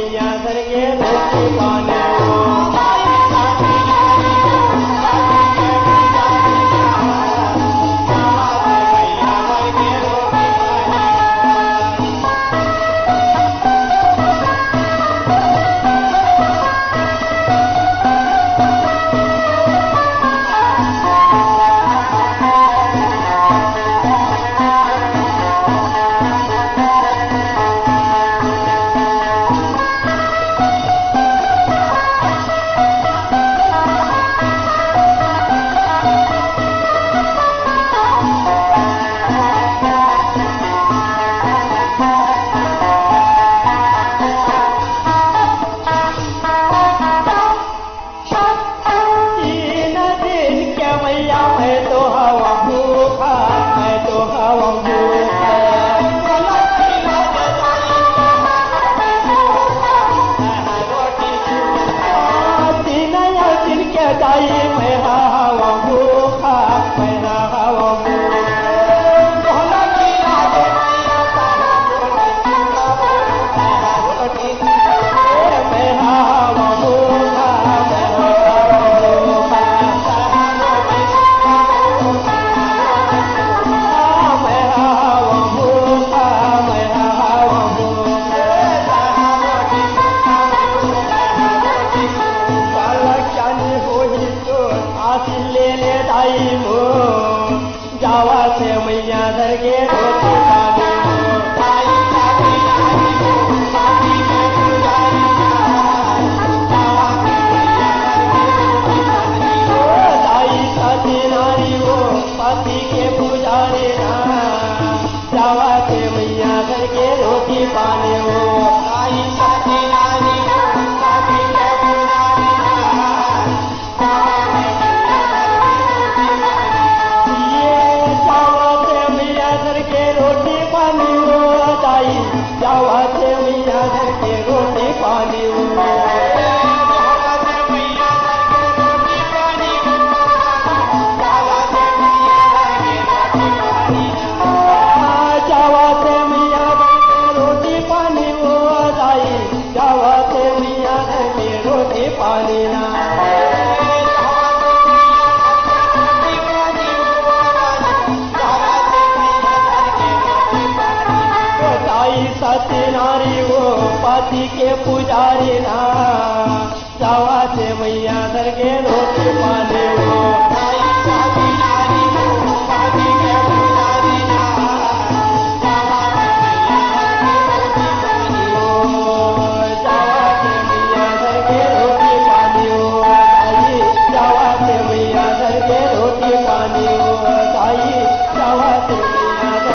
मैया सरगे रोटी पाने जावा से मैया दरगे रोटी पाने दाई साथी नारी हो पति के पुजारी ना जावा से मैया दरगे रोटी पाने हो दाई साथी नारी जावा से मैया घर के रोटी पानी जावा से मैया घर के रोटी पानी हो जाई जावा से मैया घर के रोटी पानी ना सती नारी वो पति के पुजारी ना जावा से मैया दरगे रोटी पाने हो